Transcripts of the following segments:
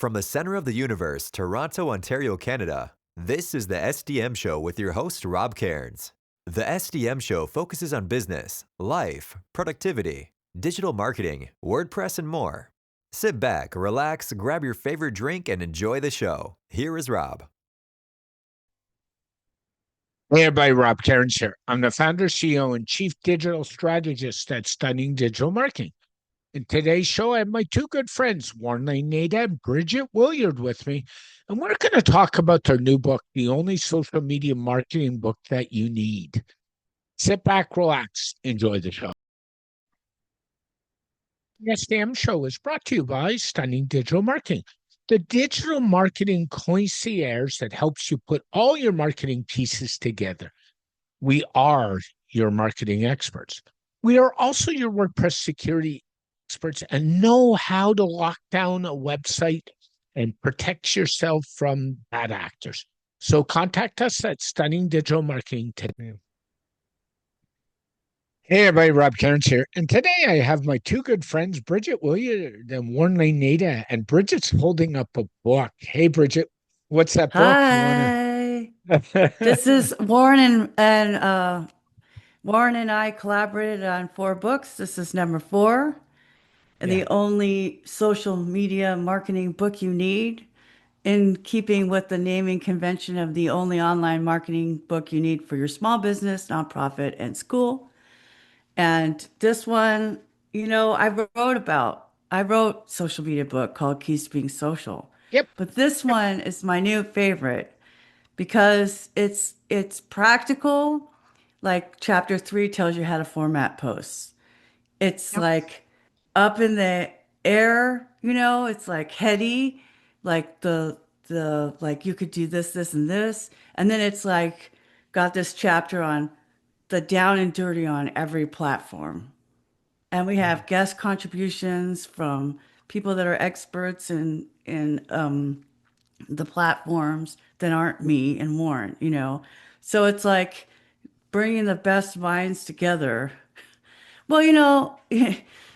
From the center of the universe, Toronto, Ontario, Canada, this is the SDM Show with your host, Rob Cairns. The SDM Show focuses on business, life, productivity, digital marketing, WordPress, and more. Sit back, relax, grab your favorite drink, and enjoy the show. Here is Rob. Hey everybody, Rob Cairns here. I'm the founder, CEO, and chief digital strategist at Stunning Digital Marketing. In today's show, I have my two good friends, Warren Nada and Bridget Williard, with me. And we're going to talk about their new book, The Only Social Media Marketing Book That You Need. Sit back, relax, enjoy the show. The SDM Show is brought to you by Stunning Digital Marketing, the digital marketing concierge that helps you put all your marketing pieces together. We are your marketing experts. We are also your WordPress security experts and know how to lock down a website and protect yourself from bad actors. So contact us at Stunning Digital Marketing today. Hey everybody, Rob Cairns here. And today I have my two good friends, Bridget Williard and Warren Nada. And Bridget's holding up a book. Hey Bridget, what's that book? Hi. This is Warren and Warren and I collaborated on 4 books. This is number 4, and Yeah. the only social media marketing book you need, in keeping with the naming convention of the only online marketing book you need for your small business, nonprofit, and school. And this one, I wrote social media book called Keys to Being Social. Yep. But this one is my new favorite because it's practical. Like chapter 3 tells you how to format posts. It's Yep. like up in the air, it's like heady, like the like you could do this, and this. And then it's like got this chapter on the down and dirty on every platform. And we have guest contributions from people that are experts in the platforms that aren't me and Warren. So it's like bringing the best minds together. Well,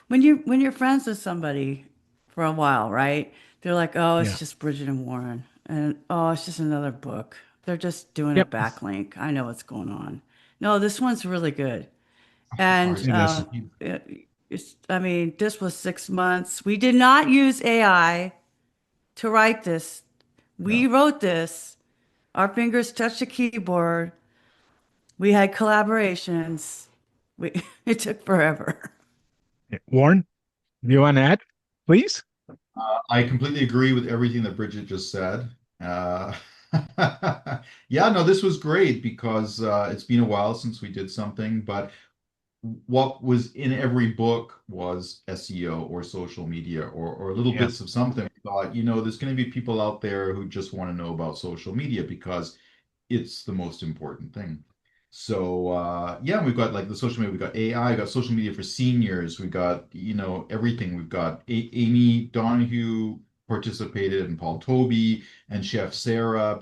when you're friends with somebody for a while, right? They're like, "Oh, Yeah. it's just Bridget and Warren," and "Oh, it's just another book. They're just doing a Yep. backlink. I know what's going on." No, this one's really good. All And right. It is. I mean, this was 6 months. We did not use AI to write this. We No. wrote this. Our fingers touched the keyboard. We had collaborations. It took forever. Warren, do you want to add, please? I completely agree with everything that Bridget just said. Uh, yeah, no, this was great because it's been a while since we did something, but what was in every book was SEO or social media or little Yeah. bits of something. I thought, there's going to be people out there who just want to know about social media because it's the most important thing. So yeah, we've got like the social media, we've got AI, we've got social media for seniors, we've got, everything. We've got Amy Donahue participated and Paul Toby and Chef Sarah,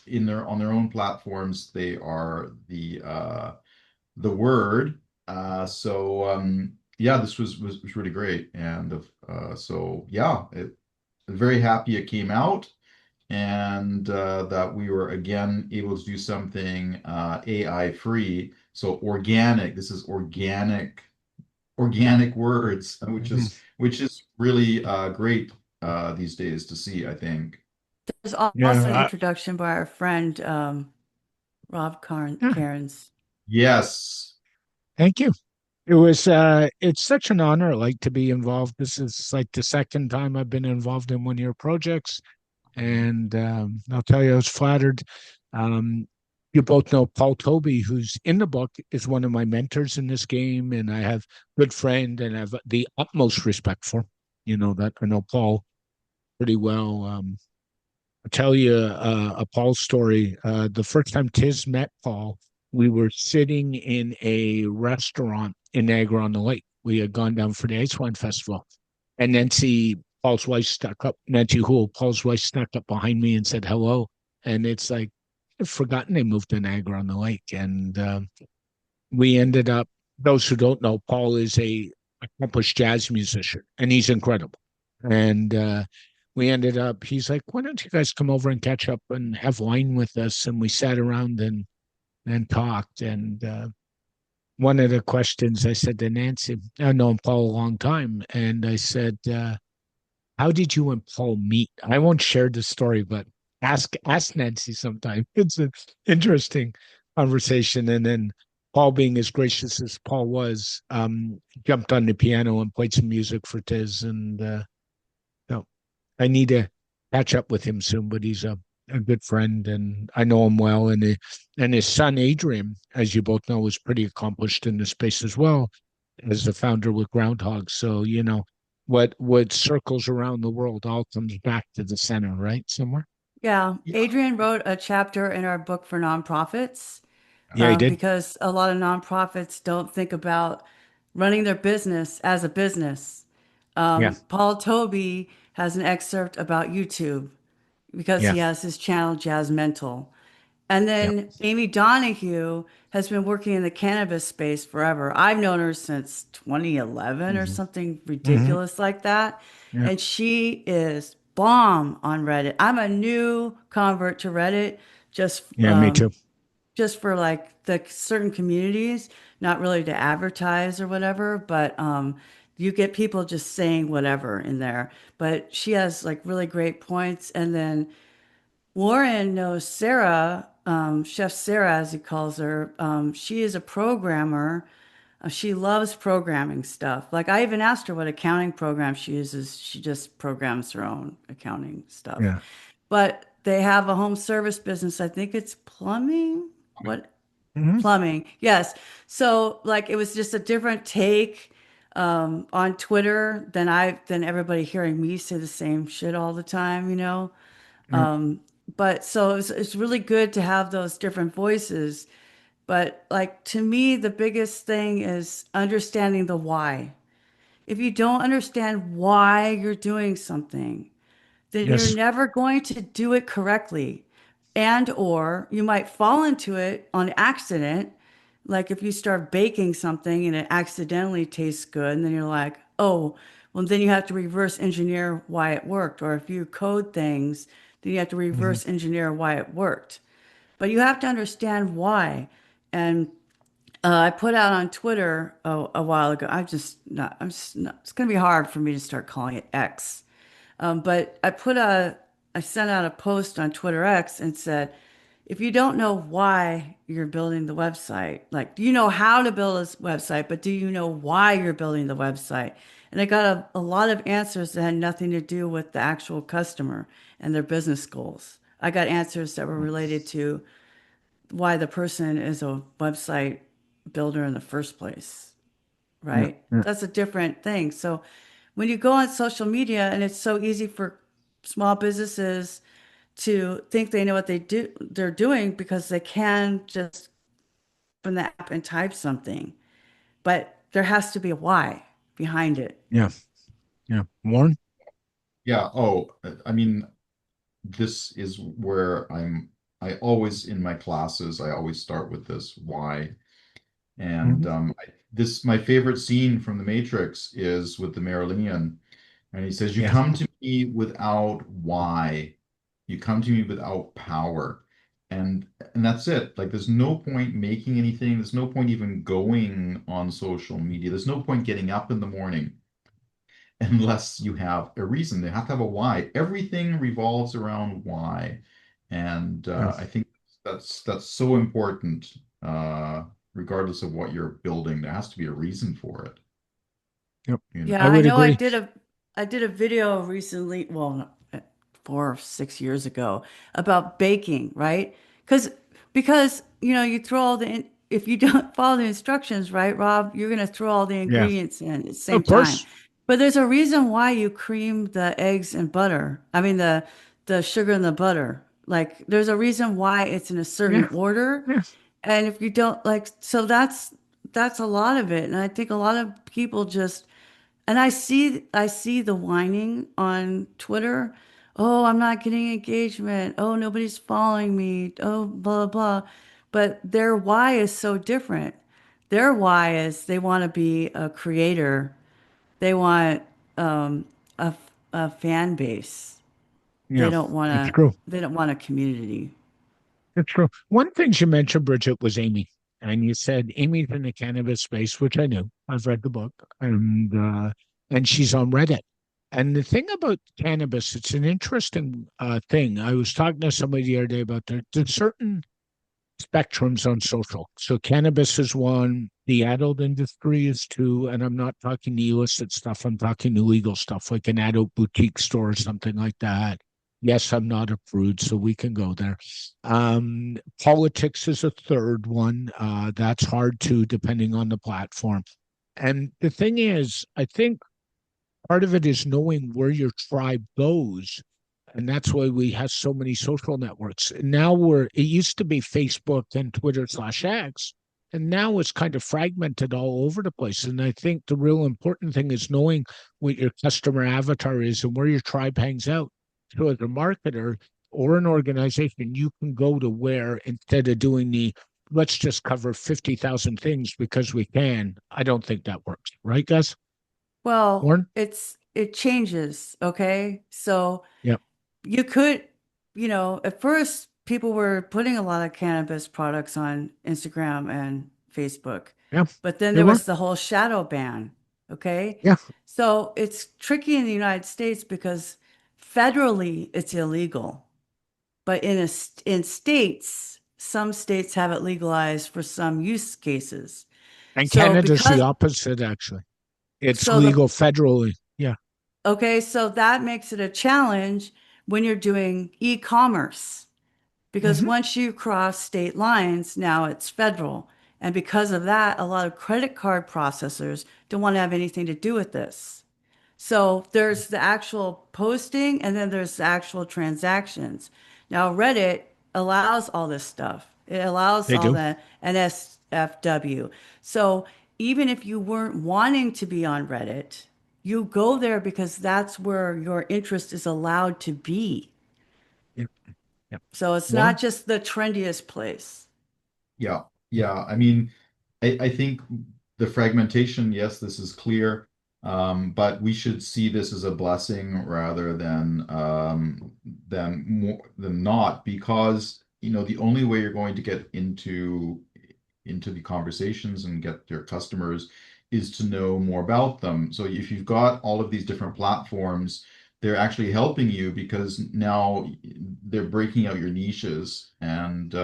in their on their own platforms, they are the word. Yeah, this was really great. And so yeah, very happy it came out and that we were again able to do something AI free. So organic. This is organic words, which is really great these days to see, I think. There's Yeah. also an introduction by our friend Rob Cairns. Yes. Thank you. It's such an honor, like, to be involved. This is like the second time I've been involved in one of your projects. And I'll tell you, I was flattered. Um, you both know Paul Toby, who's in the book, is one of my mentors in this game, and I have a good friend and I have the utmost respect for. That I know Paul pretty well. I'll tell you a Paul story. The first time Tiz met Paul, we were sitting in a restaurant in Niagara-on-the-Lake. We had gone down for the Ice Wine Festival, and Paul's wife, stuck up. Nancy Houle, Paul's wife, stuck up behind me and said hello. And it's like, I've forgotten they moved to Niagara-on-the-Lake. And we ended up. Those who don't know, Paul is a accomplished jazz musician, and he's incredible. And we ended up, he's like, why don't you guys come over and catch up and have wine with us? And we sat around and talked. And one of the questions I said to Nancy, I've known Paul a long time. And I said, how did you and Paul meet? I won't share the story, but ask Nancy sometime. It's an interesting conversation. And then Paul, being as gracious as Paul was, jumped on the piano and played some music for Tiz. And so I need to catch up with him soon, but he's a good friend and I know him well. And his son, Adrian, as you both know, is pretty accomplished in the space as well as the founder with Groundhog. So, what circles around the world all comes back to the center, right? Somewhere. Yeah, Yeah. Adrian wrote a chapter in our book for nonprofits, Yeah, he did. because a lot of nonprofits don't think about running their business as a business. Yeah, Paul Toby has an excerpt about YouTube because yeah, he has his channel Jazz Mental. And yeah. then Amy Donahue has been working in the cannabis space forever. I've known her since 2011 or Hmm. something Hmm. ridiculous like that. Yeah, And she is bomb on Reddit. I'm a new convert to Reddit just yeah. Me too. just for like the certain communities, not really to advertise or whatever, but you get people just saying whatever in there. But she has like really great points. And then Warren knows Sarah, Chef Sarah, as he calls her. She is a programmer. She loves programming stuff. Like I even asked her what accounting program she uses. She just programs her own accounting stuff. Yeah. But they have a home service business. I think it's plumbing. What Hmm. plumbing? Yes. So like it was just a different take on Twitter than everybody hearing me say the same shit all the time. Yeah. But so it's really good to have those different voices. But like to me, the biggest thing is understanding the why. If you don't understand why you're doing something, then you're Yes. never going to do it correctly. And or you might fall into it on accident. Like if you start baking something and it accidentally tastes good, and then you're like, oh, well, then you have to reverse engineer why it worked. Or if you code things, then you have to Hmm. reverse engineer why it worked. But you have to understand why. And I put out on Twitter a while ago. I'm just not, it's going to be hard for me to start calling it X. But I sent out a post on Twitter X and said, if you don't know why you're building the website, like, do you know how to build a website, but do you know why you're building the website? And I got a lot of answers that had nothing to do with the actual customer and their business goals. I got answers that were related to why the person is a website builder in the first place, Yeah. right? Yeah. That's a different thing. So when you go on social media and it's so easy for small businesses to think they know what they're doing because they can just open the app and type something. But there has to be a why behind it. Yeah. Yeah. Warren. Yeah. Oh, I mean, this is where I always in my classes, I always start with this why. And Hmm. my favorite scene from The Matrix is with the Marilyn, and he says, "You Yeah. come to me without why, you come to me without power," and that's it. Like, there's no point making anything. There's no point even going on social media. There's no point getting up in the morning unless you have a reason. They have to have a why. Everything revolves around why, and Yeah. I think that's so important. Regardless of what you're building, there has to be a reason for it. Yep. You know. Yeah, I I would know agree. I did a video recently, well, 4 or 6 years ago about baking, right? Because you throw all if you don't follow the instructions, right, Rob, you're gonna throw all the Yeah. ingredients in at the same Of time. course. But there's a reason why you cream the eggs and butter. I mean the sugar and the butter. Like there's a reason why it's in a certain Yeah. order. Yeah. And if you don't like, so that's a lot of it. And I think a lot of people just and I see the whining on Twitter. Oh, I'm not getting engagement. Oh, nobody's following me. Oh, blah blah. But their why is so different. Their why is they want to be a creator. They want um, a fan base. Yeah, it's true. They don't want a community. It's true. One thing you mentioned, Bridget, was Amy. And you said Amy's in the cannabis space, which I knew. I've read the book, and she's on Reddit. And the thing about cannabis, it's an interesting thing. I was talking to somebody the other day about there's certain spectrums on social. So cannabis is one, the adult industry is two, and I'm not talking the illicit stuff. I'm talking illegal stuff, like an adult boutique store or something like that. Yes, I'm not a prude, so we can go there. Politics is a third one. That's hard too, depending on the platform. And the thing is, I think part of it is knowing where your tribe goes, and that's why we have so many social networks. And now it used to be Facebook and Twitter/X, and now it's kind of fragmented all over the place. And I think the real important thing is knowing what your customer avatar is and where your tribe hangs out. So as a marketer or an organization, you can go to where, instead of doing the let's just cover 50,000 things because we can. I don't think that works. Right, guys? Well, Warren? it changes, okay? So Yeah. you could, at first people were putting a lot of cannabis products on Instagram and Facebook, Yeah. but then They there were. was the whole shadow ban, okay? Yeah. So it's tricky in the United States because federally it's illegal, but in states, some states have it legalized for some use cases. And So Canada's the because opposite, actually. It's so the legal federally. Yeah. Okay, so that makes it a challenge when you're doing e-commerce because Hmm. once you cross state lines, now it's federal. And because of that, a lot of credit card processors don't want to have anything to do with this. So there's the actual posting and then there's the actual transactions. Now, Reddit allows all this stuff. It allows They all do. the NSFW. So even if you weren't wanting to be on Reddit, you go there because that's where your interest is allowed to be. Yeah. Yeah. So it's not Warren? just the trendiest place. Yeah, yeah. I mean, I think the fragmentation, yes, this is clear, but we should see this as a blessing rather than more than not, because the only way you're going to get into the conversations and get your customers is to know more about them. So if you've got all of these different platforms, they're actually helping you because now they're breaking out your niches and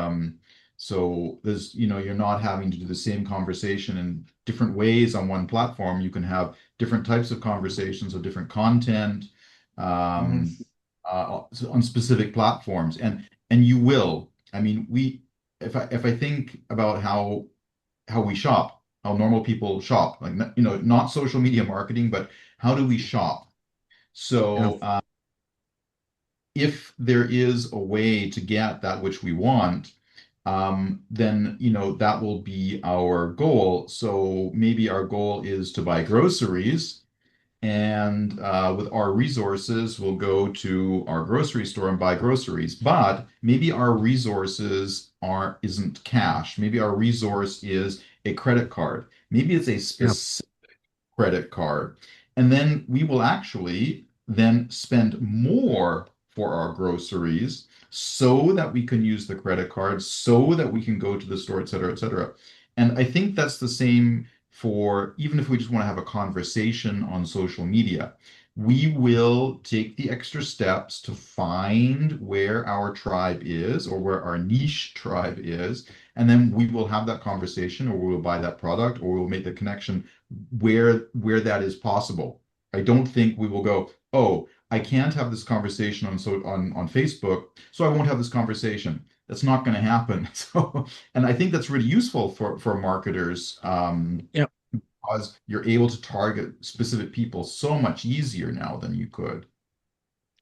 so there's, you're not having to do the same conversation in different ways on one platform. You can have different types of conversations or different content Mhm. um, on specific platforms, and you will. I mean, if I think about how we shop, how normal people shop, like not social media marketing, but how do we shop? Yeah. So if there is a way to get that which we want, then that will be our goal. So maybe our goal is to buy groceries, and with our resources, we'll go to our grocery store and buy groceries. But maybe our resources are isn't cash. Maybe our resource is a credit card. Maybe it's a Yeah. specific credit card. And then we will actually then spend more for our groceries so that we can use the credit card, so that we can go to the store, et cetera, et cetera. And I think that's the same for even if we just want to have a conversation on social media. We will take the extra steps to find where our tribe is or where our niche tribe is, and then we will have that conversation or we will buy that product or we'll make the connection where that is possible. I don't think we will go, oh, I can't have this conversation on Facebook, so I won't have this conversation. That's not going to happen. So, and I think that's really useful for marketers Yeah. because you're able to target specific people so much easier now than you could.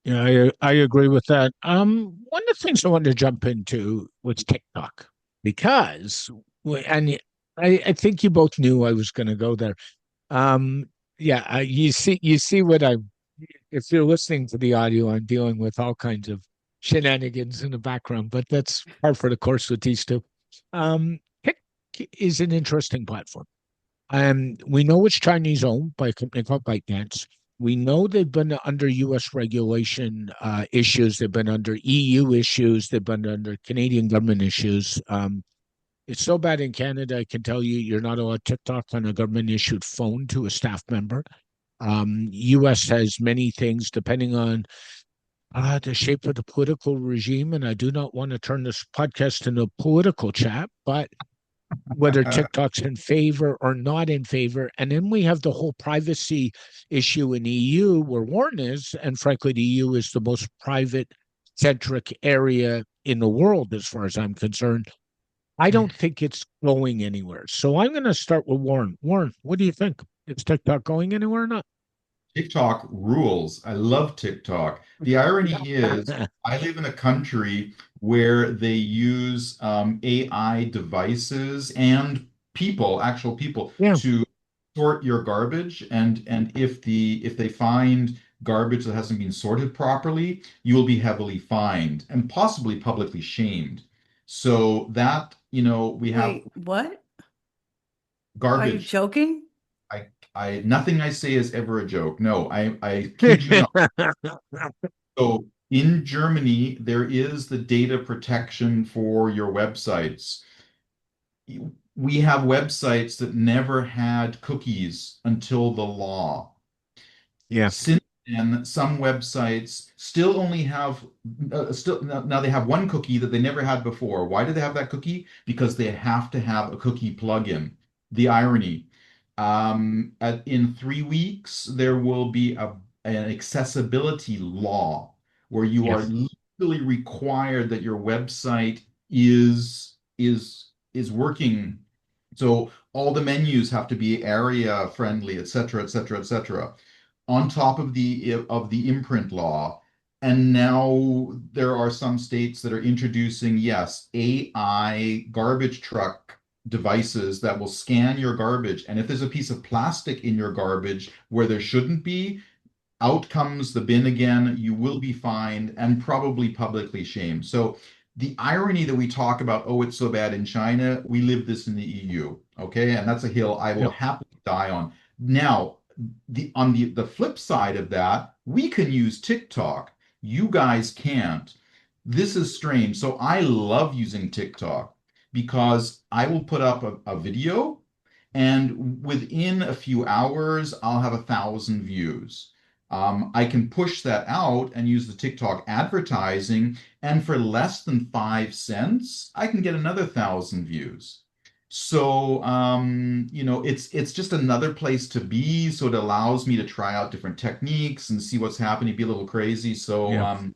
Yeah, I agree with that. One of the things I wanted to jump into was TikTok because, and I think you both knew I was going to go there. Um, yeah, you see what I, if you're listening to the audio, I'm dealing with all kinds of shenanigans in the background, but that's par for the course with these two. TikTok is an interesting platform. We know it's Chinese owned by a company called ByteDance. We know they've been under U.S. regulation issues. They've been under EU issues. They've been under Canadian government issues. It's so bad in Canada, I can tell you, you're not allowed TikTok on a government issued phone to a staff member. U.S. has many things depending on the shape of the political regime. And I do not want to turn this podcast into a political chat, but whether TikTok's in favor or not in favor. And then we have the whole privacy issue in EU where Warren is, and frankly, the EU is the most private centric area in the world, as far as I'm concerned. I don't think it's going anywhere. So I'm going to start with Warren. Warren, what do you think? Is TikTok going anywhere or not? TikTok rules. I love TikTok. The irony is, I live in a country where they use AI devices and people, actual people, Yeah. to sort your garbage. And if they find garbage that hasn't been sorted properly, you will be heavily fined and possibly publicly shamed. So that, we have Wait, what? Are you garbage. joking? Nothing I say is ever a joke. No, I kid you not. So in Germany, there is the data protection for your websites. We have websites that never had cookies until the law. Yeah. Since then, some websites still only have still now they have one cookie that they never had before. Why do they have that cookie? Because they have to have a cookie plugin. The irony. In 3 weeks, there will be an accessibility law where you Yeah. are legally required that your website is working. So all the menus have to be area friendly, et cetera, et cetera, et cetera, on top of the imprint law. And now there are some states that are introducing, yes, AI garbage truck devices that will scan your garbage. And if there's a piece of plastic in your garbage where there shouldn't be, out comes the bin again. You will be fined and probably publicly shamed. So the irony that we talk about, oh, it's so bad in China, we live this in the EU. Okay. And that's a hill I will Yeah. happily die on. Now, on the flip side of that, we can use TikTok. You guys can't. This is strange. So I love using TikTok because I will put up a video and within a few hours, I'll have 1,000 views. I can push that out and use the TikTok advertising, and for less than 5 cents, I can get another 1,000 views. So, it's just another place to be. So it allows me to try out different techniques and see what's happening, be a little crazy. So, Yeah.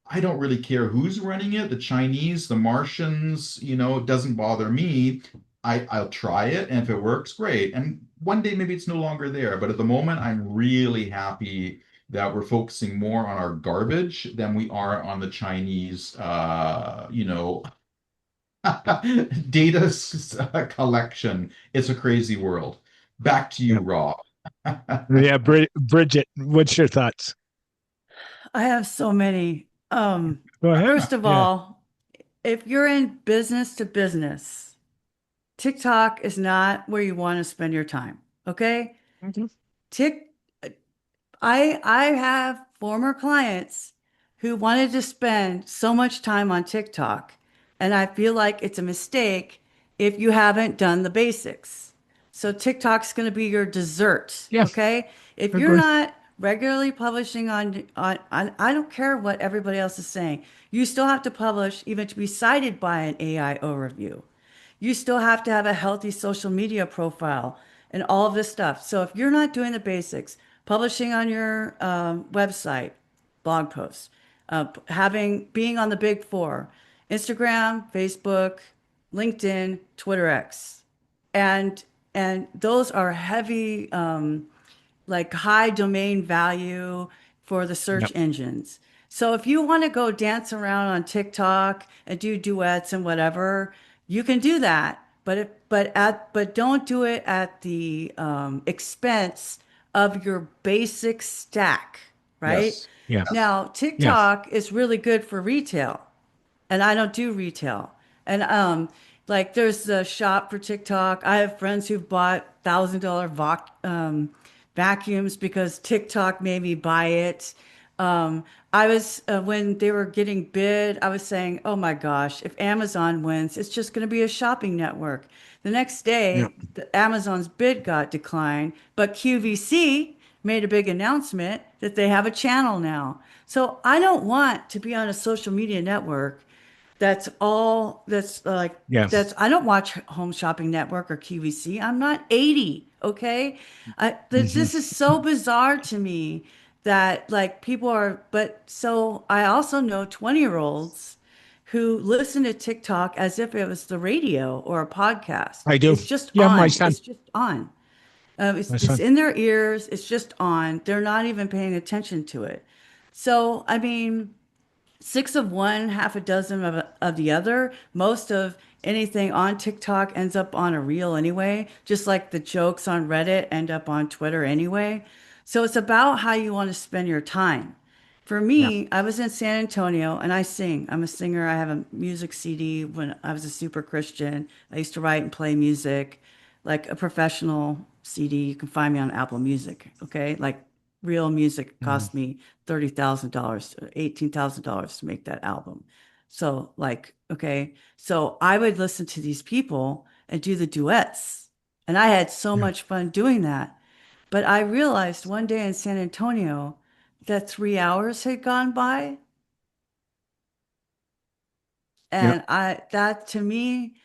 I don't really care who's running it, the Chinese, the Martians, it doesn't bother me. I'll try it, and if it works, great. And one day maybe it's no longer there. But at the moment, I'm really happy that we're focusing more on our garbage than we are on the Chinese, data collection. It's a crazy world. Back to Yeah. you, Rob. Yeah. Bridget, what's your thoughts? I have so many. Go ahead. First of Yeah. all, if you're in business to business, TikTok is not where you want to spend your time. Okay? Mhm. Tik I have former clients who wanted to spend so much time on TikTok, and I feel like it's a mistake if you haven't done the basics. So TikTok's going to be your dessert, Yeah. okay? If you're Agree. not regularly publishing on I don't care what everybody else is saying. You still have to publish even to be cited by an AI overview. You still have to have a healthy social media profile and all of this stuff. So if you're not doing the basics, publishing on your website, blog posts, being on the big four, Instagram, Facebook, LinkedIn, Twitter X, and and those are heavy like high domain value for the Yeah. search engines. So if you want to go dance around on TikTok and do duets and whatever, you can do that. But don't do it at the expense of your basic stack, right? Yes. Yeah. Now, Yeah. TikTok is really good for retail, and I don't do retail. And like there's a shop for TikTok. I have friends who've bought $1,000 vacuums because TikTok made me buy it. I was when they were getting bid, I was saying, "Oh my gosh, if Amazon wins, it's just going to be a shopping network." The next Yeah. day, Amazon's bid got declined, but QVC made a big announcement that they have a channel now. So I don't want to be on a social media network that's all that's like Yeah. that's I don't watch Home Shopping Network or QVC. I'm not 80, okay? Hmm. This is so bizarre to me that like people are, but so I also know 20-year-olds who listen to TikTok as if it was the radio or a podcast. I do. It's just Yeah, my on. son. It's just on. My It's son. in their ears. It's just on. They're not even paying attention to it. So, I mean, six of one, half a dozen of the other. Most of anything on TikTok ends up on a reel anyway, just like the jokes on Reddit end up on Twitter anyway. So it's about how you want to spend your time. For Yeah. me, I was in San Antonio and I sing. I'm a singer. I have a music CD when I was a super Christian. I used to write and play music, like a professional CD. You can find me on Apple Music, okay? Like real music Mhm. cost me $30,000, $18,000 to make that album. So like, okay, so I would listen to these people and do the duets. And I had so Yeah. much fun doing that. But I realized one day in San Antonio that 3 hours had gone by. Yeah. And that to me,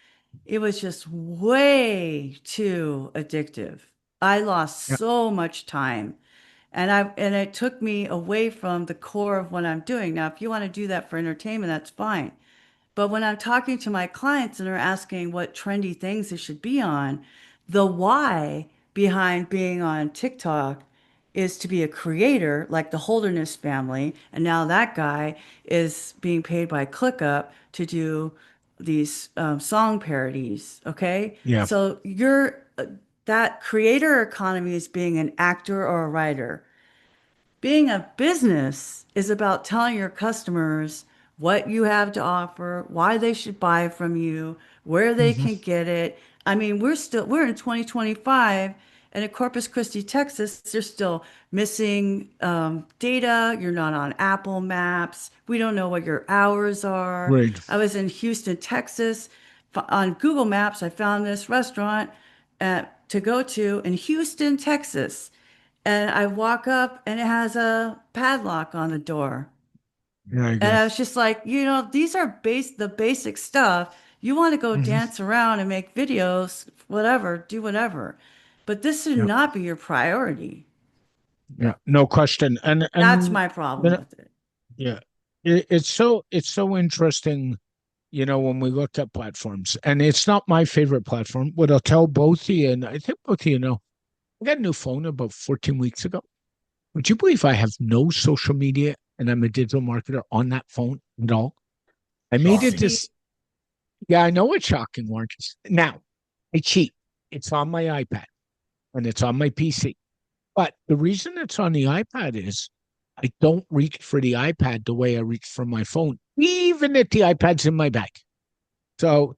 it was just way too addictive. I lost Yeah. so much time. And it took me away from the core of what I'm doing. Now, if you want to do that for entertainment, that's fine. But when I'm talking to my clients and they're asking what trendy things they should be on, the why behind being on TikTok is to be a creator, like the Holderness family. And now that guy is being paid by ClickUp to do these song parodies. Okay. Yeah. So that creator economy is being an actor or a writer. Being a business is about telling your customers what you have to offer, why they should buy from you, where they Hmm. can get it. I mean, we're in 2025 and in Corpus Christi, Texas, they're still missing data. You're not on Apple Maps. We don't know what your hours are. Great. I was in Houston, Texas. On Google Maps, I found this restaurant to go to in Houston, Texas. And I walk up and it has a padlock on the door. There you And go. I was just like, these are the basic stuff. You want to go Hmm. dance around and make videos, whatever, do whatever. But this should Yeah. not be your priority. Yeah. No question. That's And my you problem know, with it. yeah, it's so interesting. When we looked at platforms, and it's not my favorite platform. What I'll tell both of you, and I think both of you know, I got a new phone about 14 weeks ago. Would you believe I have no social media and I'm a digital marketer on that phone at all? I made it Shocking. See, this. Yeah, I know it's shocking, Marcus. Now, I cheat. It's on my iPad and it's on my PC. But the reason it's on the iPad is I don't reach for the iPad the way I reach for my phone, even if the iPad's in my bag. So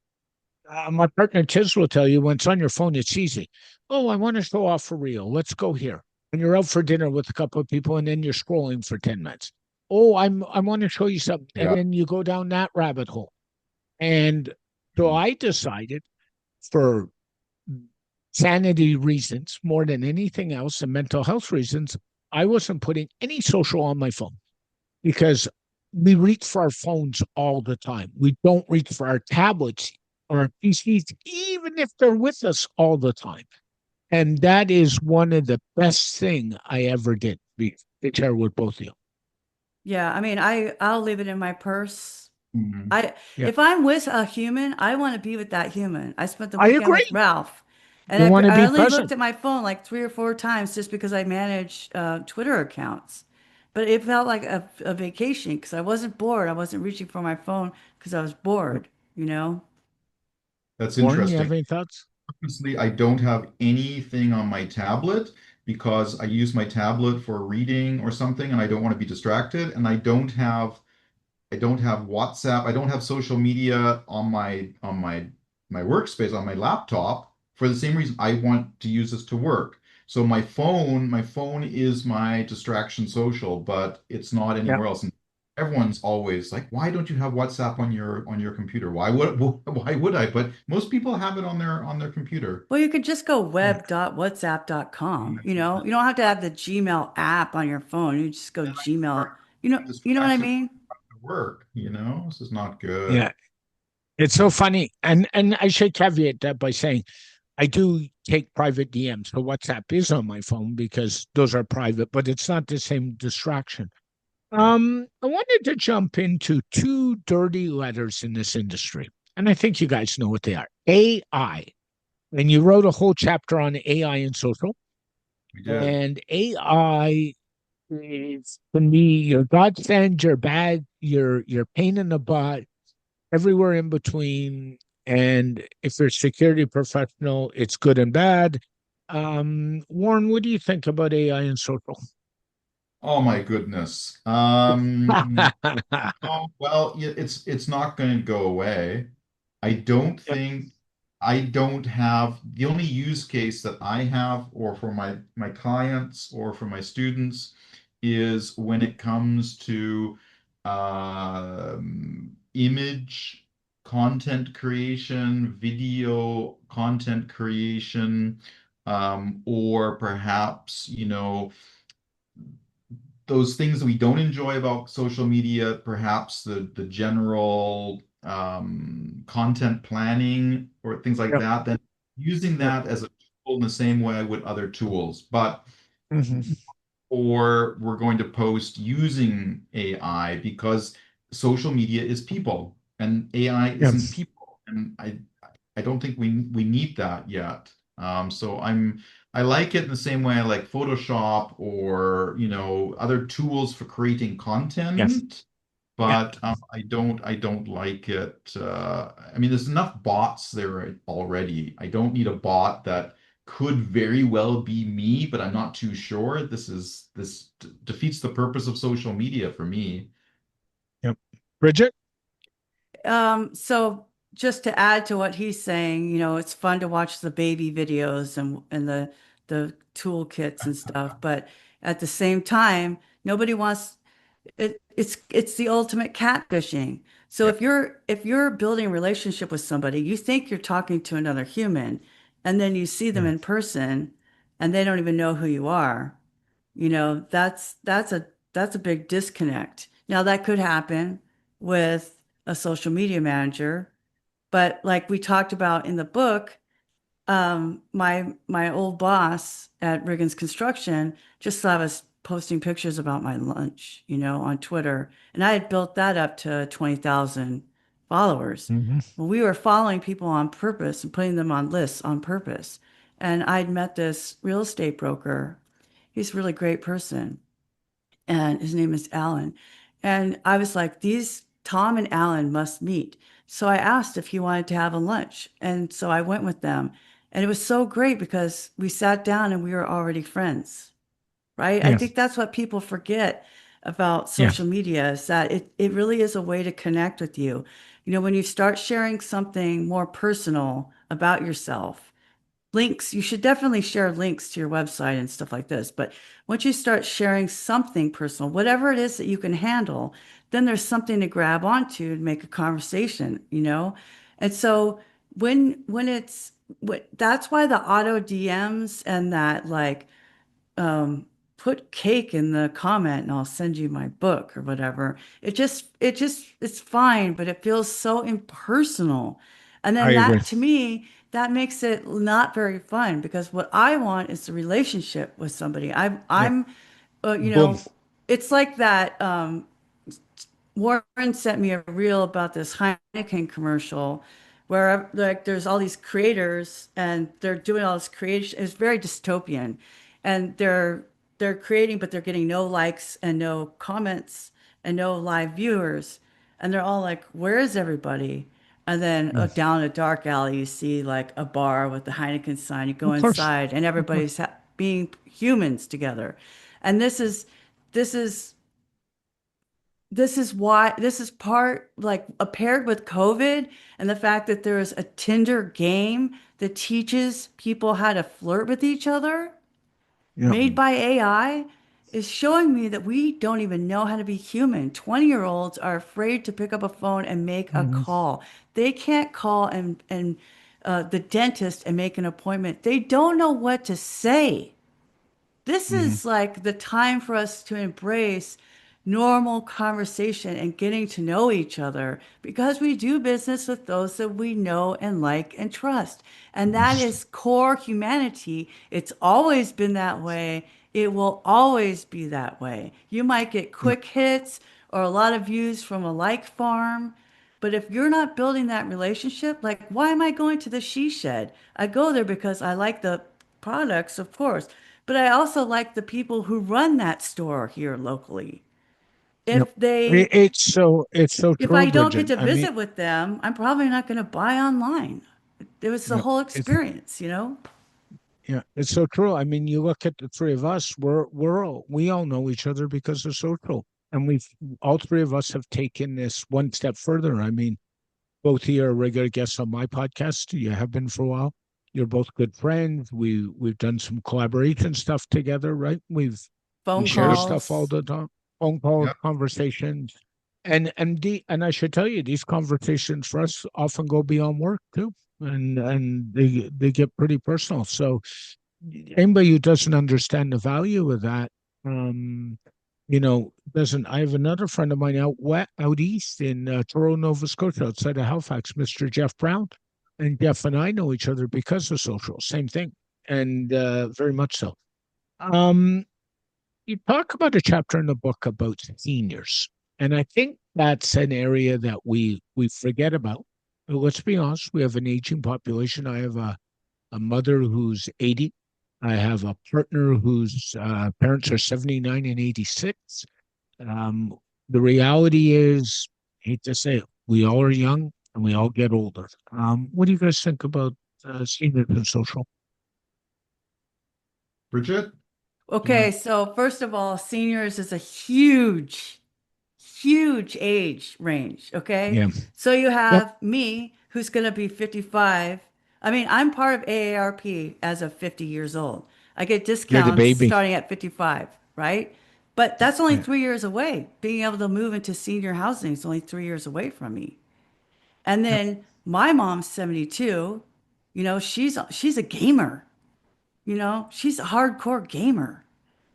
my partner Tiz will tell you when it's on your phone, it's easy. Oh, I want to show off for real. Let's go here. And you're out for dinner with a couple of people, and then you're scrolling for 10 minutes. Oh, I want to show you something, and Yeah. then you go down that rabbit hole. And so Mhm. I decided, for sanity reasons more than anything else, and mental health reasons, I wasn't putting any social on my phone because we reach for our phones all the time. We don't reach for our tablets or our PCs, even if they're with us all the time. And that is one of the best thing I ever did. Be share with both of you. yeah, I mean, I'll leave it in my purse. Mhm. I Yeah, If I'm with a human, I want to be with that human. I spent the I weekend with agree. Ralph, and You want to I be only looked present. at my phone like 3 or 4 times just because I manage Twitter accounts. But it felt like a vacation because I wasn't bored. I wasn't reaching for my phone because I was Yep. bored, you know? That's Warren, you interesting. have any thoughts? Honestly, I don't have anything on my tablet because I use my tablet for reading or something and I don't want to be distracted. And I don't have WhatsApp. I don't have social media on my workspace on my laptop for the same reason I want to use this to work. So my phone is my distraction social, but it's not Yeah. anywhere else. And everyone's always like, why don't you have WhatsApp on your computer? Why would why would I? But most people have it on their computer. Well, you could just go Yeah. web.whatsapp.com. You Yeah. know, you don't have to have the Gmail app on your phone. You just go Then I Gmail. start getting You know what I distracted mean? at work, you know? This is not good. Yeah. It's so funny. And I should caveat that by saying I do take private DMs. So WhatsApp is on my phone because those are private, but it's not the same distraction. Yeah. I wanted to jump into two dirty letters in this industry, and I think you guys know what they are. AI. And you wrote a whole chapter on AI and social. We did. And AI can be your godsend, your bad, your pain in the butt, everywhere in between. And if you're a security professional, it's good and bad. Warren, what do you think about AI and social? Oh my goodness. Oh, well, yeah, it's not going to go away. I don't Yep. think I don't have the only use case that I have or for my clients or for my students is when it comes to image content creation, video content creation, or perhaps, those things that we don't enjoy about social media, perhaps the general content planning or things like Yep. that, then using Yep. that as a tool in the same way I would other tools. But Hmm. or we're going to post using AI because social media is people and AI Yep. isn't people. And I don't think we need that yet. So I like it in the same way I like Photoshop or other tools for creating Yep. content, Yep. but I don't like it. I mean, there's enough bots there already. I don't need a bot that could very well be me, but I'm not too sure. This defeats the purpose of social media for me. Yep. Bridget? So just to add to what he's saying, you know, it's fun to watch the baby videos and the toolkits and stuff, but at the same time, nobody wants it's the ultimate catfishing. So Yeah. if you're building a relationship with somebody, you think you're talking to another human, and then you see them Yeah. in person and they don't even know who you are. You know, that's a big disconnect. Now that could happen with a social media manager, but like we talked about in the book, my old boss at Riggins Construction just saw us posting pictures about my lunch, you know, on Twitter, and I had built that up to 20,000 followers. Hmm. Well, we were following people on purpose and putting them on lists on purpose. And I'd met this real estate broker. He's a really great person, and his name is Alan. And I was like, these Tom and Alan must meet. So I asked if he wanted to have a lunch. And so I went with them. And it was so great because we sat down and we were already friends, right? I Yeah. think that's what people forget about Yeah. social media is that it really is a way to connect with you. You know, when you start sharing something more personal about yourself, links, you should definitely share links to your website and stuff like this. But once you start sharing something personal, whatever it is that you can handle, then there's something to grab onto and make a conversation, you know? And so when it's that's why the auto DMs and that like um, put cake in the comment and I'll send you my book or whatever. It's fine, but it feels so impersonal. And I then agree. that to me, that makes it not very fun because what I want is a relationship with somebody. Yep. You Boom. know, it's like that. Warren sent me a reel about this Heineken commercial where like there's all these creators and they're doing all this creation. It's very dystopian, and they're creating, but they're getting no likes and no comments and no live viewers, and they're all like, "Where is everybody?" And then Mm. down a dark alley, you see like a bar with the Heineken sign. You go Of course. inside, and Of course. everybody's being humans together, and this is this is part like paired with COVID and the fact that there is a Tinder game that teaches people how to flirt with each other. Yeah. made by AI is showing me that we don't even know how to be human. 20-year-olds are afraid to pick up a phone and make a Hmm. call. They can't call and the dentist and make an appointment. They don't know what to say. This Hmm. is like the time for us to embrace normal conversation and getting to know each other because we do business with those that we know and like and trust. And that is core humanity. It's always been that way. It will always be that way. You might get Yeah. quick hits or a lot of views from a like farm, but if you're not building that relationship, like, why am I going to the she shed? I go there because I like the products, of course, but I also like the people who run that store here locally. Yep. If they, It's so if true, I don't get Bridget. to I mean, visit with them, I'm probably not going to buy online. It was the yeah, whole it's experience, you know? yeah, it's so true. I mean, you look at the three of us, we all know each other because of social. And we've all three of us have taken this one step further. I mean, both of you are regular guests on my podcast. You have been for a while. You're both good friends. We've done some collaboration stuff together, right? We Phone share Yep. stuff all calls. the time, phone calls, Yep. conversations, and I should tell you, these conversations for us often go beyond work too, and they get pretty personal. So anybody who doesn't understand the value of that, um, doesn't. I have another friend of mine out east in Toronto, Nova Scotia, outside of Halifax, Mr. Jeff Brown, and Jeff and I know each other because of social. Same thing, and very much so. Um, you talk about a chapter in the book about seniors, and I think that's an area that we forget about. Let's be honest, we have an aging population. I have a mother who's 80. I have a partner whose parents are 79 and 86. Um, the reality is, hate to say it, we all are young and we all get older. What do you guys think about seniors and social? Bridget, do you Okay, want so first of all, seniors is a huge age range. Okay. Yeah. So you Yep. have me, who's going to be 55. I mean, I'm part of AARP as of 50 years old. I get You're the discounts baby. starting at 55, right? But that's only Yeah. 3 years away. Being able to move into senior housing is only 3 years away from me. And Yep. then my mom's 72. She's a gamer. She's a hardcore gamer.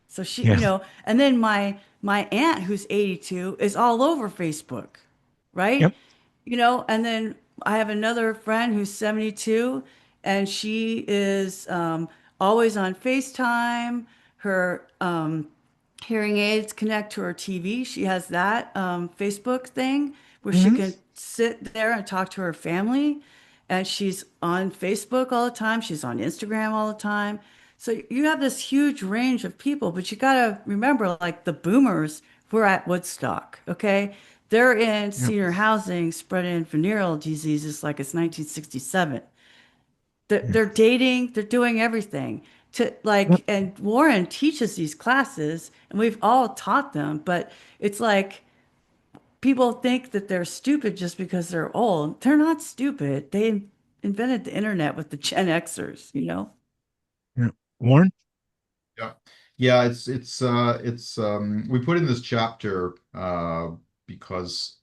So Yeah. and then my aunt who's 82 is all over Facebook, right? Yep. And then I have another friend who's 72 and she is always on FaceTime. Her hearing aids connect to her TV. She has that Facebook thing where she Hmm. can sit there and talk to her family. And she's on Facebook all the time. She's on Instagram all the time. So you have this huge range of people, but you got to remember, like the boomers were at Woodstock, okay? They're in Yep. senior housing, spreading venereal diseases like it's 1967. They're, Yeah. they're dating, they're doing everything to Yep. and Warren teaches these classes, and we've all taught them, but it's like people think that they're stupid just because they're old. They're not stupid. They invented the internet with the Gen Xers. Yeah. Warren? Yeah. Yeah, we put in this chapter because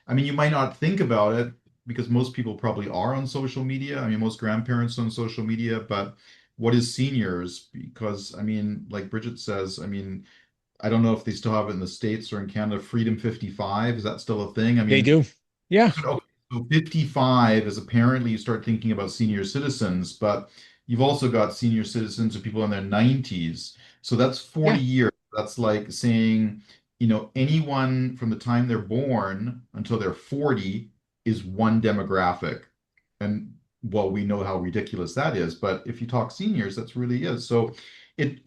I mean you might not think about it because most people probably are on social media. I mean most grandparents on social media, but what is seniors? Because I mean, like Bridget says, I mean, I don't know if they still have it in the States or in Canada, Freedom 55, is that still a thing? I They mean, do. Yeah. okay, so 55 is apparently you start thinking about senior citizens, but you've also got senior citizens or people in their 90s. So that's 40 Yeah. years. That's like saying, anyone from the time they're born until they're 40 is one demographic. And well, we know how ridiculous that is, but if you talk seniors, that's really is. So it,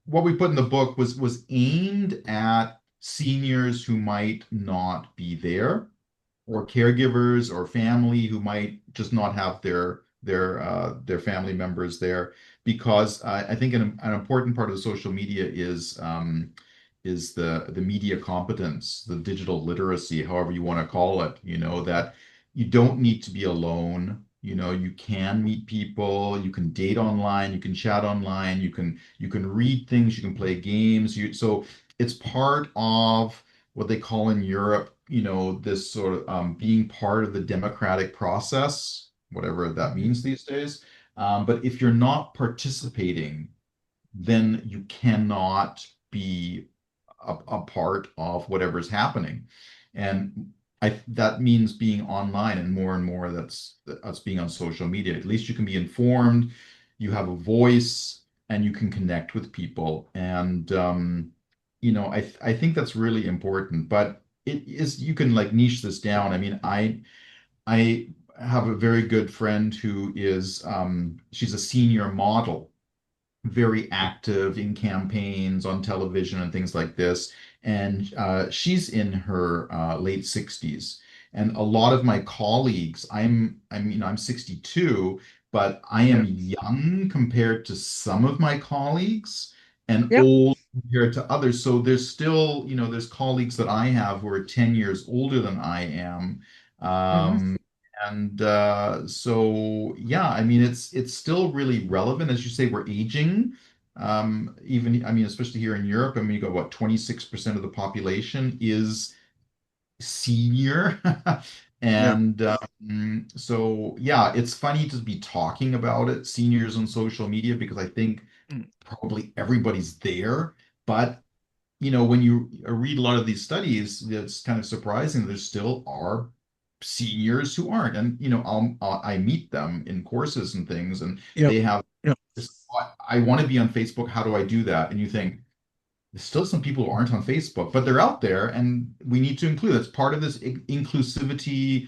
what we put in the book was aimed at seniors who might not be there or caregivers or family who might just not have their family members there because I think an important part of the social media is the media competence, the digital literacy, however you want to call it, that you don't need to be alone. You know, you can meet people, you can date online, you can chat online, you can read things, you can play games. So it's part of what they call in Europe, this sort of being part of the democratic process, whatever that Mhm. means these days. But if you're not participating, then you cannot be a part of whatever's happening. And that means being online, and more that's being on social media. At least you can be informed, you have a voice, and you can connect with people. And I think that's really important. But it is, you can like niche this down. I mean, I have a very good friend who is she's a senior model, very active in campaigns on television and things like this. And she's in her late 60s. And a lot of my colleagues, I'm 62, but I Yeah. am young compared to some of my colleagues and Yeah. old compared to others. So there's still, there's colleagues that I have who are 10 years older than I am. Hmm. And so, yeah, I mean, it's still really relevant. As you say, we're aging. Even, I mean, especially here in Europe, I mean, you got what, 26% of the population is senior. Yeah. And so, yeah, it's funny to be talking about it, seniors on social media, because I think Mm. probably everybody's there. But when you read a lot of these studies, it's kind of surprising. There still are seniors who aren't, and I meet them in courses and things, and Yeah. they have Yeah. this. I want to be on Facebook. How do I do that? And you think there's still some people who aren't on Facebook, but they're out there, and we need to include. That's part of this inclusivity,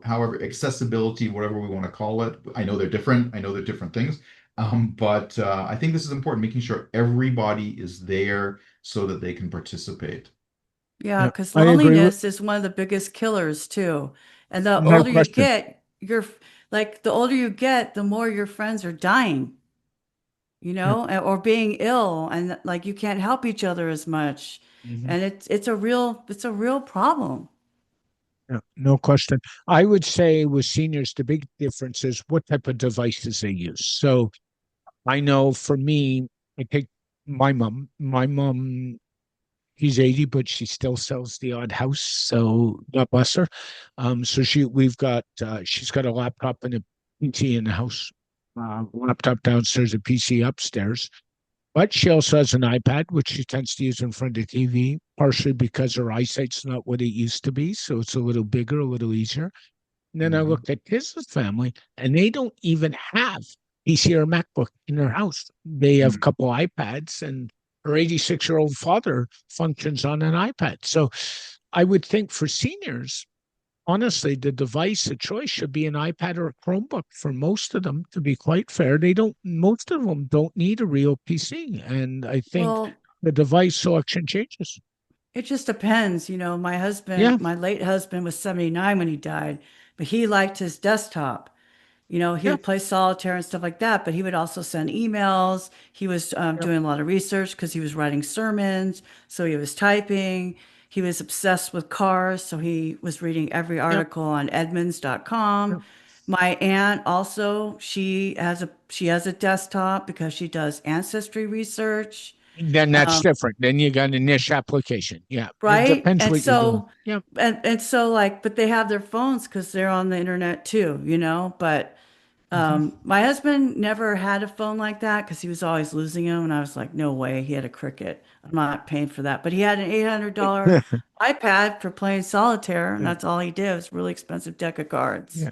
however, accessibility, whatever we want to call it. I know they're different. I know they're different things. But I think this is important, making sure everybody is there so that they can participate. Yeah, Yeah. because I agree with, loneliness is one of the biggest killers too. And the no older you question. get, the older you get, the more your friends are dying, Yeah. or being ill, and like you can't help each other as much. Hmm. And it's a real problem. Yeah. No question. I would say with seniors, the big difference is what type of devices they use. So I know for me, I take my mom. My mom, she's 80, but she still sells the odd house. So God bless her. So she's got a laptop and a PC in the house, laptop downstairs, a PC upstairs. But she also has an iPad, which she tends to use in front of TV, partially because her eyesight's not what it used to be. So it's a little bigger, a little easier. And then I Mhm. looked at his family, and they don't even have PC or MacBook in their house. They have a Mhm. couple iPads, and her 86-year-old father functions on an iPad. So I would think for seniors, honestly, the device of choice should be an iPad or a Chromebook for most of them, to be quite fair. Most of them don't need a real PC. And I think Well, the device selection changes. it just depends. Yeah, My late husband was 79 when he died, but he liked his desktop. He yeah, would play solitaire and stuff like that, but he would also send emails. He was yeah, doing a lot of research because he was writing sermons. So he was typing. He was obsessed with cars. So he was reading every yeah, article on Edmunds.com. yeah. My aunt also, she has a desktop because she does ancestry research, Then that's different. Then you got a niche application. Yeah, it right? depends And what you're doing. so, Yeah. like, but they have their phones because they're on the internet too. But Hmm. my husband never had a phone like that because he was always losing them. And I was like, no way. He had a Cricket. I'm not paying for that. But he had an $800 iPad for playing solitaire, and Yeah, that's all he did. It was a really expensive deck of cards. yeah.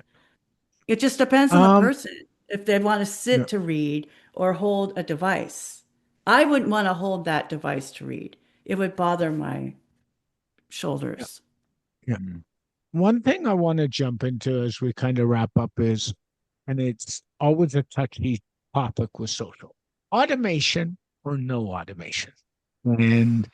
It just depends on the Um, person if they want to yeah, sit to read or hold a device. I wouldn't want to hold that device to read. It would bother my yeah, shoulders. yeah. Mhm. One thing I want to jump into as we kind of wrap up is, and it's always a touchy topic with social automation or no automation. And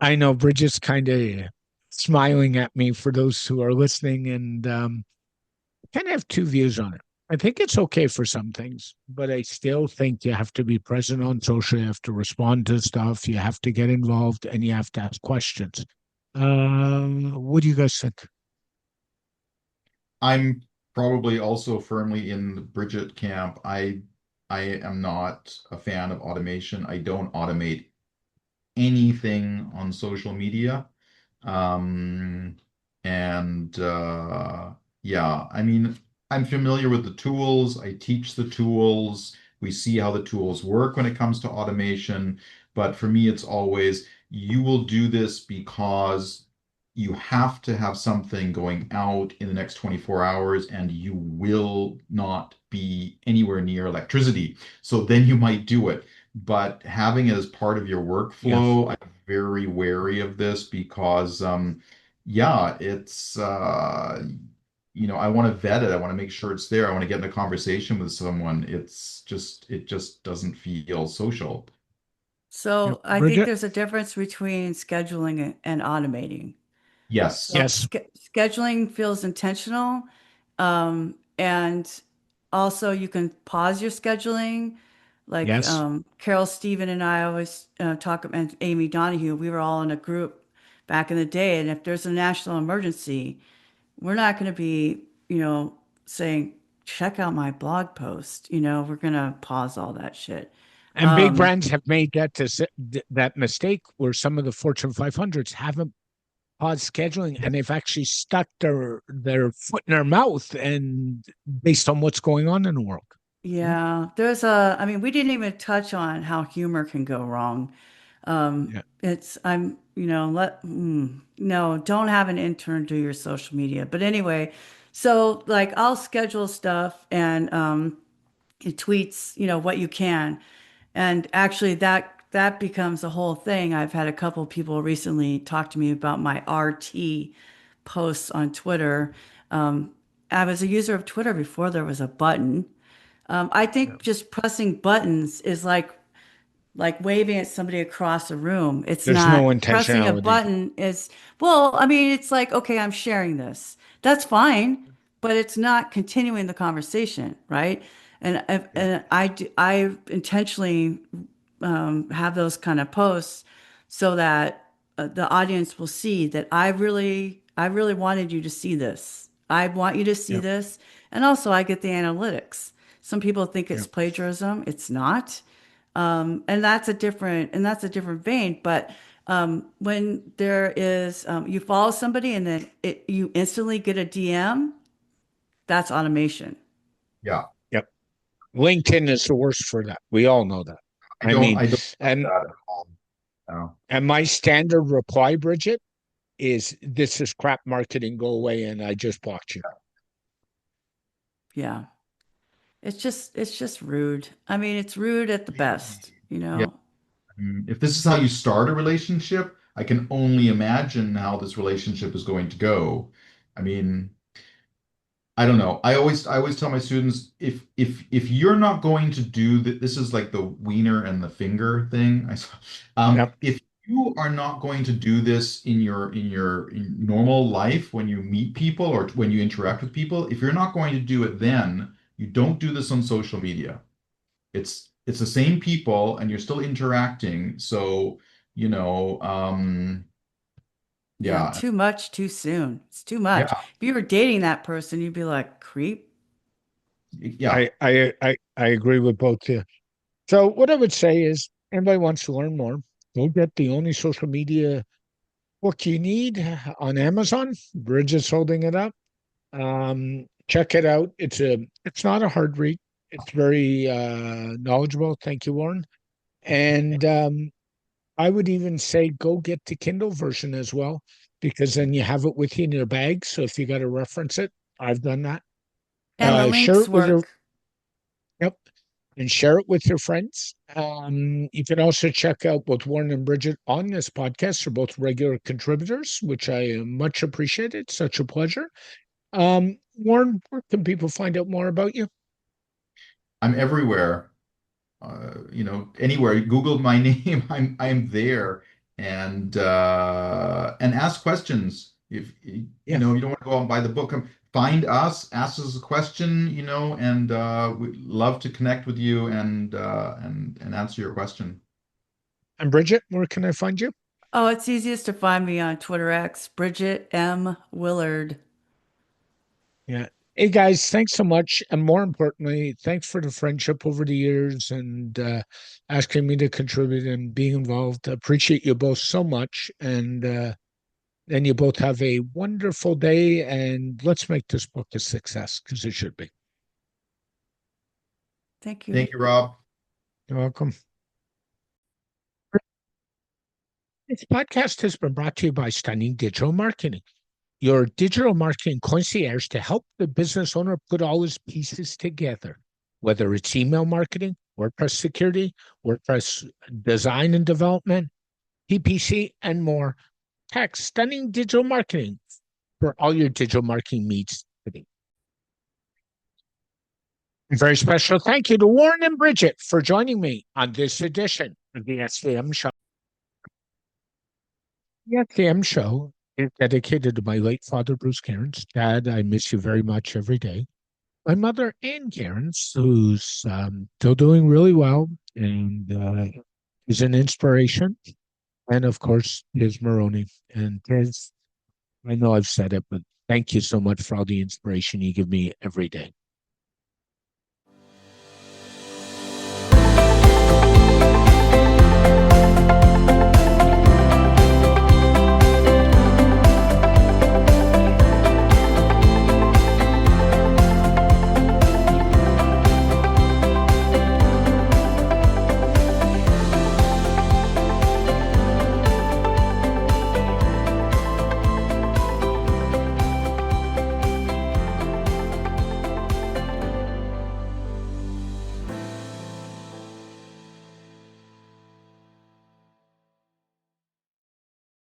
I know Bridget's kind of smiling at me for those who are listening, and kind of have two views on it. I think it's okay for some things, but I still think you have to be present on social. You have to respond to stuff. You have to get involved, and you have to ask questions. What do you guys think? I'm probably also firmly in the Bridget camp. I am not a fan of automation. I don't automate anything on social media. Um, and yeah, I mean, I'm familiar with the tools. I teach the tools. We see how the tools work when it comes to automation. But for me, it's always you will do this because you have to have something going out in the next 24 hours and you will not be anywhere near electricity. So then you might do it. But having it as part of your Yeah. workflow, I'm very wary of this because yeah, it's I want to vet it. I want to make sure it's there. I want to get in a conversation with someone. It just doesn't feel social. Yep. So I think Bridget? there's a difference between scheduling and automating. Yes. So Yes. scheduling feels intentional, and also you can pause your scheduling. Like Yes. Carol, Stephen, and I always talk, and Amy Donahue, we were all in a group back in the day. And if there's a national emergency, we're not going to be, saying, check out my blog post. We're going to pause all that shit. And big brands have made that mistake where some of the Fortune 500s haven't paused scheduling and they've actually stuck their foot in their mouth and based on what's going on in the world. Yeah, I mean, we didn't even touch on how humor can go wrong. Yeah. No, don't have an intern do your social media. But anyway, so like I'll schedule stuff and it tweets, what you can. And actually that becomes a whole thing. I've had a couple people recently talk to me about my RT posts on Twitter. Um, I was a user of Twitter before there was a button. I Yeah. think just pressing buttons is like waving at somebody across the room. It's There's not no pressing a intentionality. button is, well, I mean, it's like, okay, I'm sharing this. That's fine, but it's not continuing the conversation, right? Yeah. And I intentionally have those kind of posts so that the audience will see that I really wanted you to see this. I want you to see Yeah. this. And also I get the analytics. Some people think Yeah. it's plagiarism. It's not. And that's a different vein. But when there is, you follow somebody and then you instantly get a DM, that's automation. Yeah. Yep. LinkedIn is the worst for that. We all know that. I mean, I don't like and that at all. No. and my standard reply, Bridget, is this is crap marketing. Go away, and I just blocked you. Yeah. It's just rude. I mean, it's rude at the best, you Yeah. know? If this is how you start a relationship, I can only imagine how this relationship is going to go. I mean, I don't know. I always tell my students if you're not going to do that, this is like the wiener and the finger thing. Yep. If you are not going to do this in your normal life when you meet people or when you interact with people, if you're not going to do it then, you don't do this on social media. It's the same people and you're still interacting. So, you know, Yeah, yeah, too much too soon. It's too much. yeah, If you were dating that person, you'd be like, creep. yeah. I agree with both of you. So what I would say is, anybody wants to learn more, go get the only social media book you need on Amazon. Bridget's holding it up. Check it out. It's not a hard read. It's very knowledgeable. Thank you, Warren. And I would even say go get the Kindle version as well, because then you have it with you in your bag. So if you got to reference it, I've done that. And the Share links it with your work. Yep, and share it with your friends. You can also check out both Warren and Bridget on this podcast. They're both regular contributors, which I much appreciate. It's such a pleasure. Warren, where can people find out more about you? I'm everywhere. Anywhere. Google my name. I'm there, and ask questions. If Yeah, you don't want to go out and buy the book, find us, ask us a question, and we'd love to connect with you and answer your question. and Bridget, where can I find you? Oh, it's easiest to find me on Twitter X, Bridget M. Willard. Yeah, Hey guys, thanks so much. And more importantly, thanks for the friendship over the years and asking me to contribute and being involved. I appreciate you both so much. And you both have a wonderful day. And let's make this book a success because it should be. Thank you. Thank you, Rob. You're welcome. This podcast has been brought to you by Stunning Digital Marketing, your digital marketing concierge to help the business owner put all his pieces together, whether it's email marketing, WordPress security, WordPress design and development, PPC, and more. Text Stunning Digital Marketing for all your digital marketing needs today. A very special thank you to Warren and Bridget for joining me on this edition of the SVM Show. The SVM Show is dedicated to my late father, Bruce Cairns. Dad, I miss you very much every day. My mother, Ann Cairns, who's still doing really well and is an inspiration. And of course, Tiz Maroney. And Tiz, I know I've said it, but thank you so much for all the inspiration you give me every day.